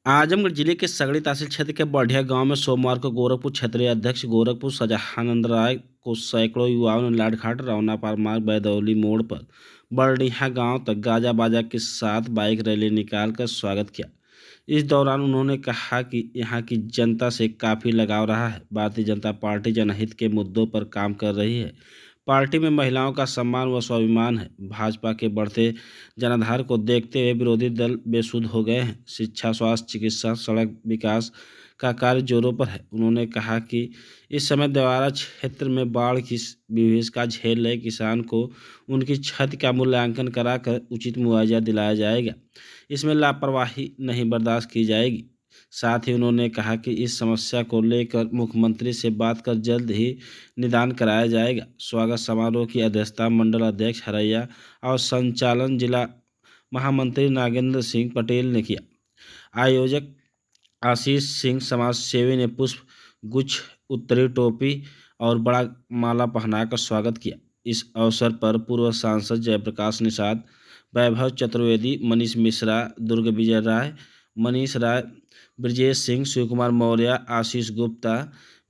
आजमगढ़ जिले के सगड़ी तहसील क्षेत्र के बढ़िया गांव में सोमवार को गोरखपुर क्षेत्रीय अध्यक्ष गोरखपुर सजानंद राय को सैकड़ों युवाओं ने लाठघाट रौना पार मार्ग बैदौली मोड़ पर बढ़िया गांव तक गाजा बाजा के साथ बाइक रैली निकालकर स्वागत किया। इस दौरान उन्होंने कहा कि यहां की जनता से काफ़ी लगाव रहा है। भारतीय जनता पार्टी जनहित के मुद्दों पर काम कर रही है। पार्टी में महिलाओं का सम्मान व स्वाभिमान है। भाजपा के बढ़ते जनाधार को देखते हुए विरोधी दल बेसुध हो गए हैं। शिक्षा, स्वास्थ्य, चिकित्सा, सड़क विकास का कार्य जोरों पर है। उन्होंने कहा कि इस समय देवारा क्षेत्र में बाढ़ की विभीषिका झेल रहे किसान को उनकी क्षति का मूल्यांकन कराकर उचित मुआवजा दिलाया जाएगा। इसमें लापरवाही नहीं बर्दाश्त की जाएगी। साथ ही उन्होंने कहा कि इस समस्या को लेकर मुख्यमंत्री से बात कर जल्द ही निदान कराया जाएगा। स्वागत समारोह की अध्यक्षता मंडल अध्यक्ष हरैया और संचालन जिला महामंत्री नागेंद्र सिंह पटेल ने किया। आयोजक आशीष सिंह समाज सेवी ने पुष्प गुच्छ, उत्तरी टोपी और बड़ा माला पहनाकर स्वागत किया। इस अवसर पर पूर्व सांसद जयप्रकाश निषाद, वैभव चतुर्वेदी, मनीष मिश्रा, दुर्ग विजय राय, मनीष राय, ब्रजेश सिंह, शिवकुमार मौर्य, आशीष गुप्ता,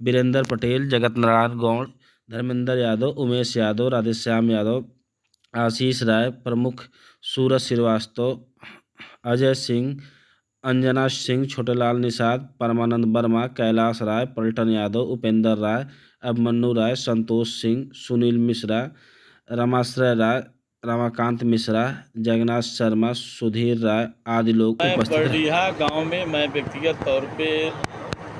वीरेंद्र पटेल, जगत नारायण गौड़, धर्मेंद्र यादव, उमेश यादव, राधेश्याम यादव, आशीष राय प्रमुख, सूरज श्रीवास्तव, अजय सिंह, अंजना सिंह, छोटेलाल निषाद, परमानंद वर्मा, कैलाश राय, पलटन यादव, उपेंद्र राय, अभिमन्यु राय, संतोष सिंह, सुनील मिश्रा, रमाश्रय राय, रमाकांत मिश्रा, जगन्नाथ शर्मा, सुधीर राय आदि लोग उपस्थित हैं। बढ़िया गांव में मैं व्यक्तिगत तौर पे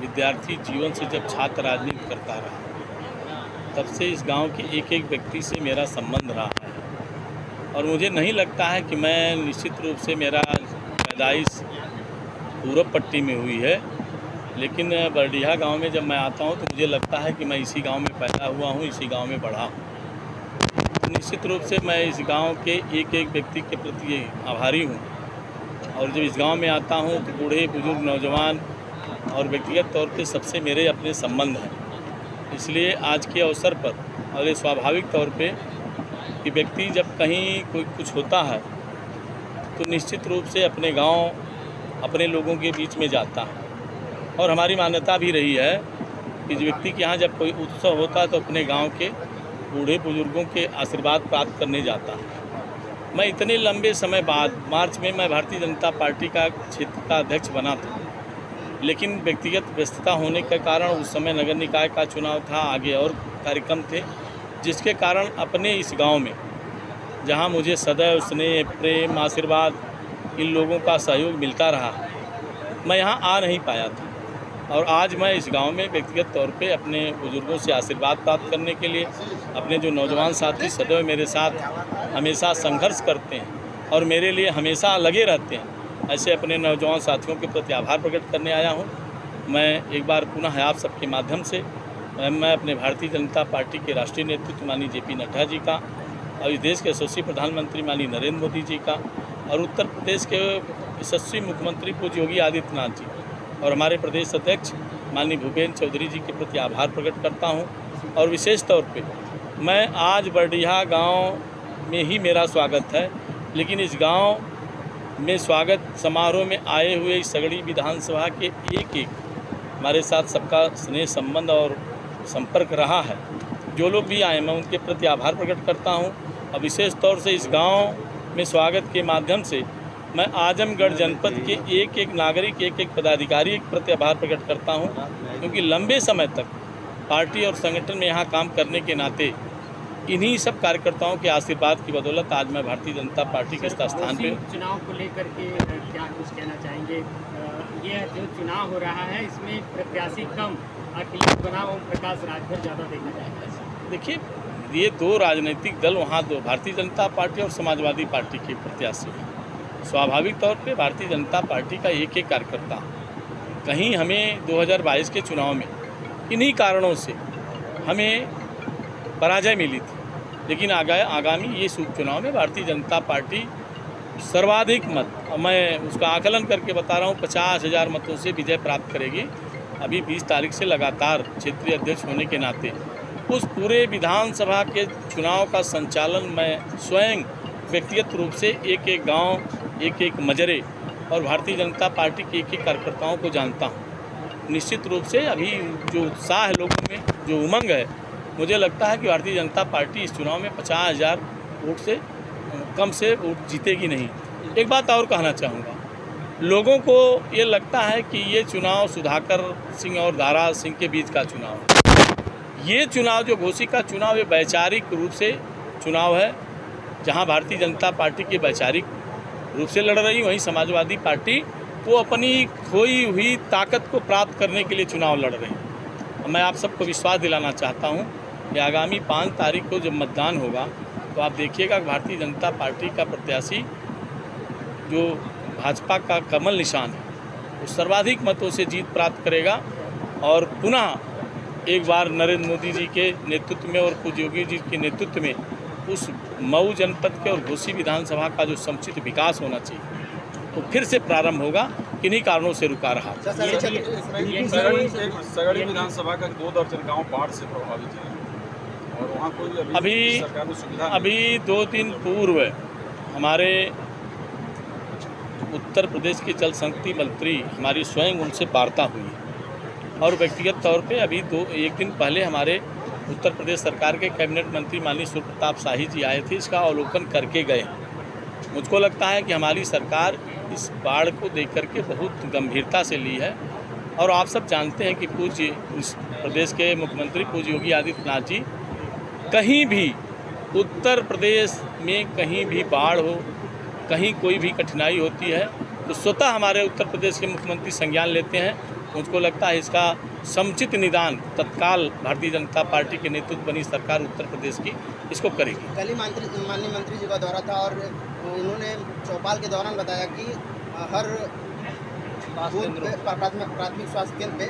विद्यार्थी जीवन से जब छात्र राजनीति करता रहा तब से इस गांव के एक एक व्यक्ति से मेरा संबंध रहा है और मुझे नहीं लगता है कि मैं निश्चित रूप से मेरा पैदाइश पूरब पट्टी में हुई है, लेकिन बढ़िया गांव में जब मैं आता हूं तो मुझे लगता है कि मैं इसी गांव में पैदा हुआ हूं, इसी गांव में बढ़ा हूं। निश्चित रूप से मैं इस गांव के एक एक व्यक्ति के प्रति आभारी हूं और जब इस गांव में आता हूं तो बूढ़े बुजुर्ग नौजवान और व्यक्तिगत तौर पे सबसे मेरे अपने संबंध हैं। इसलिए आज के अवसर पर और ये स्वाभाविक तौर पे कि व्यक्ति जब कहीं कोई कुछ होता है तो निश्चित रूप से अपने गांव, अपने लोगों के बीच में जाता है और हमारी मान्यता भी रही है कि व्यक्ति के यहाँ जब कोई उत्सव होता है तो अपने गाँव के बूढ़े बुजुर्गों के आशीर्वाद प्राप्त करने जाता है। मैं इतने लंबे समय बाद मार्च में मैं भारतीय जनता पार्टी का क्षेत्र का अध्यक्ष बना था, लेकिन व्यक्तिगत व्यस्तता होने के कारण उस समय नगर निकाय का चुनाव था, आगे और कार्यक्रम थे, जिसके कारण अपने इस गांव में जहां मुझे सदैव स्नेह, प्रेम, आशीर्वाद इन लोगों का सहयोग मिलता रहा, मैं यहां आ नहीं पाया था और आज मैं इस गांव में व्यक्तिगत तौर पे अपने बुजुर्गों से आशीर्वाद प्राप्त करने के लिए, अपने जो नौजवान साथी सदैव मेरे साथ हमेशा संघर्ष करते हैं और मेरे लिए हमेशा लगे रहते हैं, ऐसे अपने नौजवान साथियों के प्रति आभार प्रकट करने आया हूं। मैं एक बार पुनः आप सबके माध्यम से मैं अपने भारतीय जनता पार्टी के राष्ट्रीय नेतृत्व माननीय JP नड्डा जी का और इस देश के यशस्वी प्रधानमंत्री माननीय नरेंद्र मोदी जी का और उत्तर प्रदेश के यशस्वी मुख्यमंत्री पूज्य योगी आदित्यनाथ जी और हमारे प्रदेश अध्यक्ष माननीय भूपेंद्र चौधरी जी के प्रति आभार प्रकट करता हूं। और विशेष तौर पे मैं आज बढ़िया गांव में ही मेरा स्वागत है, लेकिन इस गांव में स्वागत समारोह में आए हुए इस सगड़ी विधानसभा के एक एक हमारे साथ सबका स्नेह संबंध और संपर्क रहा है। जो लोग भी आए मैं उनके प्रति आभार प्रकट करता हूं और विशेष तौर से इस गाँव में स्वागत के माध्यम से मैं आजमगढ़ जनपद के एक एक नागरिक, एक एक पदाधिकारी के प्रति आभार प्रकट करता हूं, क्योंकि लंबे समय तक पार्टी और संगठन में यहां काम करने के नाते इन्हीं सब कार्यकर्ताओं के आशीर्वाद की बदौलत आज मैं भारतीय जनता पार्टी के स्थान पे। चुनाव को लेकर के क्या कुछ कहना चाहेंगे? ये जो चुनाव हो रहा है इसमें प्रत्याशी कम, अखिलेश बनाम ओम प्रकाश राजभर ज़्यादा देखा जाएगा। देखिए, ये दो राजनीतिक दल वहाँ दो भारतीय जनता पार्टी और समाजवादी पार्टी के प्रत्याशी हैं। स्वाभाविक तौर पे भारतीय जनता पार्टी का एक एक कार्यकर्ता, कहीं हमें 2022 के चुनाव में इन्हीं कारणों से हमें पराजय मिली थी, लेकिन आगामी ये उपचुनाव में भारतीय जनता पार्टी सर्वाधिक मत, मैं उसका आकलन करके बता रहा हूँ, 50,000 मतों से विजय प्राप्त करेगी। अभी 20 तारीख से लगातार क्षेत्रीय अध्यक्ष होने के नाते उस पूरे विधानसभा के चुनाव का संचालन मैं स्वयं व्यक्तिगत रूप से एक एक गांव एक एक मजरे और भारतीय जनता पार्टी के एक एक कार्यकर्ताओं को जानता हूँ। निश्चित रूप से अभी जो उत्साह है लोगों में, जो उमंग है, मुझे लगता है कि भारतीय जनता पार्टी इस चुनाव में 50,000 वोट से कम से वोट जीतेगी नहीं। एक बात और कहना चाहूँगा, लोगों को ये लगता है कि ये चुनाव सुधाकर सिंह और दारा सिंह के बीच का चुनाव है। ये चुनाव जो घोसी का चुनाव, ये वैचारिक रूप से चुनाव है, जहां भारतीय जनता पार्टी की वैचारिक रूप से लड़ रही, वहीं समाजवादी पार्टी वो अपनी खोई हुई ताकत को प्राप्त करने के लिए चुनाव लड़ रही। मैं आप सबको विश्वास दिलाना चाहता हूं कि आगामी 5 तारीख को जब मतदान होगा तो आप देखिएगा भारतीय जनता पार्टी का प्रत्याशी जो भाजपा का कमल निशान है, वो सर्वाधिक मतों से जीत प्राप्त करेगा और पुनः एक बार नरेंद्र मोदी जी के नेतृत्व में और पूज्य योगी जी के नेतृत्व में उस मऊ जनपद के और घोसी विधानसभा का जो समुचित विकास होना चाहिए तो फिर से प्रारंभ होगा। किन्हीं कारणों से रुका रहा। सगड़ी विधानसभा का 2 दर्जन गाँव बाढ़ से प्रभावित है और वहाँ कोई अभी 2 दिन पूर्व हमारे उत्तर प्रदेश के जल शक्ति मंत्री हमारी स्वयं उनसे वार्ता हुई और व्यक्तिगत तौर पे अभी 1 दिन पहले हमारे उत्तर प्रदेश सरकार के कैबिनेट मंत्री माननीय सूर्य प्रताप शाही जी आए थे, इसका अवलोकन करके गए। मुझको लगता है कि हमारी सरकार इस बाढ़ को देख करके बहुत गंभीरता से ली है और आप सब जानते हैं कि पूज्य इस प्रदेश के मुख्यमंत्री पूज्य योगी आदित्यनाथ जी कहीं भी उत्तर प्रदेश में कहीं भी बाढ़ हो, कहीं कोई भी कठिनाई होती है तो स्वतः हमारे उत्तर प्रदेश के मुख्यमंत्री संज्ञान लेते हैं। मुझको लगता है इसका समुचित निदान तत्काल भारतीय जनता पार्टी के नेतृत्व बनी सरकार उत्तर प्रदेश की इसको करेगी। कल ही माननीय मंत्री जी का दौरा था और उन्होंने चौपाल के दौरान बताया कि हर प्राथमिक स्वास्थ्य केंद्र पे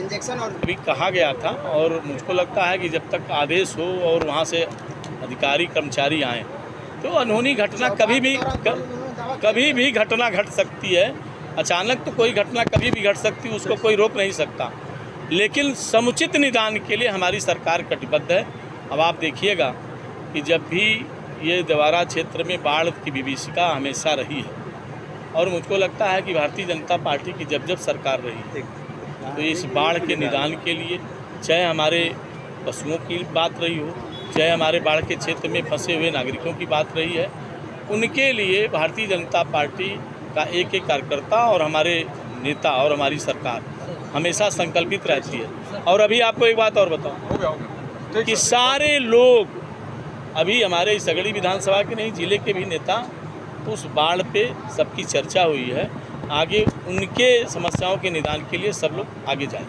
इंजेक्शन और भी कहा गया था और मुझको लगता है कि जब तक आदेश हो और वहाँ से अधिकारी कर्मचारी आएँ तो अनहोनी घटना कभी भी घटना घट सकती है। अचानक तो कोई घटना कभी भी घट सकती है, उसको कोई रोक नहीं सकता, लेकिन समुचित निदान के लिए हमारी सरकार कटिबद्ध है। अब आप देखिएगा कि जब भी ये दवारा क्षेत्र में बाढ़ की विभीषिका हमेशा रही है और मुझको लगता है कि भारतीय जनता पार्टी की जब जब सरकार रही तो इस बाढ़ के निदान के लिए चाहे हमारे पशुओं की बात रही हो, चाहे हमारे बाढ़ के क्षेत्र में फंसे हुए नागरिकों की बात रही है, उनके लिए भारतीय जनता पार्टी का एक एक कार्यकर्ता और हमारे नेता और हमारी सरकार हमेशा संकल्पित रहती है। और अभी आपको एक बात और बताऊं कि सारे लोग अभी हमारे सगड़ी विधानसभा के नहीं, जिले के भी नेता उस बाढ़ पे सबकी चर्चा हुई है, आगे उनके समस्याओं के निदान के लिए सब लोग आगे जाएं।